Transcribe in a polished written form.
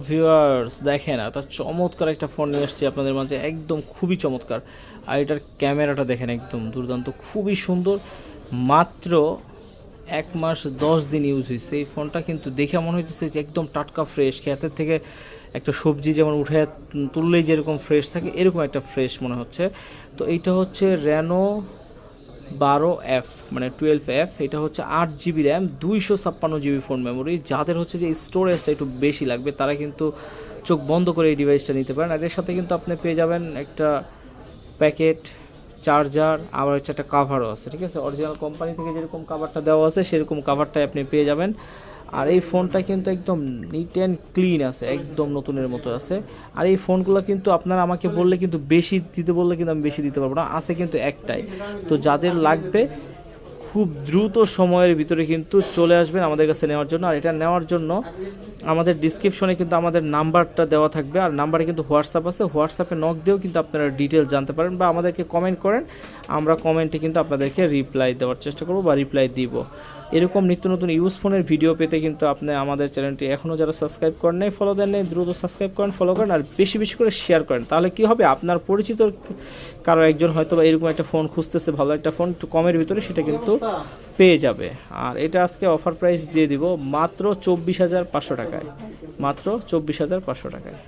Viewers দেখেন একটা চমৎকার একটা ফোন নিয়ে আসছি আপনাদের মাঝে, একদম খুবই চমৎকার। আর এটার ক্যামেরাটা দেখেন একদম দুর্দান্ত, খুবই সুন্দর। মাত্র 1 মাস 10 দিন ইউজ হয়েছে এই ফোনটা, কিন্তু দেখে মনে হইতেছে যে একদম টাটকা ফ্রেশ, ক্ষেতের থেকে একটা সবজি যেমন উঠে তুললেই যেরকম ফ্রেশ থাকে এরকম একটা ফ্রেশ মনে হচ্ছে। তো এইটা হচ্ছে রেনো 12F, মানে 12F। এটা হচ্ছে 8 GB RAM, 256 GB phone memory. যাদের হচ্ছে যে স্টোরেজটা একটু বেশি লাগবে তারা কিন্তু চোখ বন্ধ করে এই ডিভাইসটা নিতে পারেন। আর এর সাথে কিন্তু আপনি পেয়ে যাবেন একটা প্যাকেট, চার্জার, আবার হচ্ছে একটা কাভারও আছে। ঠিক আছে, অরিজিনাল কোম্পানি থেকে যেরকম কাভারটা দেওয়া আছে সেরকম কাভারটাই আপনি পেয়ে যাবেন। আর এই ফোনটা কিন্তু একদম নিট অ্যান্ড ক্লিন আছে, একদম নতুনের মতো আছে। আর এই ফোনগুলো কিন্তু আপনারা আমাকে বললে কিন্তু বেশি দিতে বললে কিন্তু আমি বেশি দিতে পারবো না, আছে কিন্তু একটাই। তো যাদের লাগবে খুব দ্রুত সময়ের ভিতরে কিন্তু চলে আসবেন আমাদের কাছে নেওয়ার জন্য। আর এটা নেওয়ার জন্য আমাদের ডিসক্রিপশনে কিন্তু আমাদের নাম্বারটা দেওয়া থাকবে, আর নাম্বারে কিন্তু হোয়াটসঅ্যাপ আছে, হোয়াটসঅ্যাপে নক দিয়েও কিন্তু আপনারা ডিটেলস জানতে পারেন বা আমাদেরকে কমেন্ট করেন, আমরা কমেন্টে কিন্তু আপনাদেরকে রিপ্লাই দেওয়ার চেষ্টা করব বা রিপ্লাই দিব। এরকম নিত্য নতুন ইউজ ফোনের ভিডিও পেতে কিন্তু আপনি আমাদের চ্যানেলটি এখনও যারা সাবস্ক্রাইব করেন নাই, ফলো দেন নাই, দ্রুত সাবস্ক্রাইব করেন, ফলো করেন, আর বেশি বেশি করে শেয়ার করেন। তাহলে কি হবে, আপনার পরিচিত কারো একজন হয়তো বা এরকম একটা ফোন খুঁজতেছে, ভালো একটা ফোন একটু কমের ভিতরে, সেটা কিন্তু পেয়ে যাবে। আর এটা আজকে অফার প্রাইস দিয়ে দিব মাত্র 24,500 টাকায়, মাত্র 24,500 টাকায়।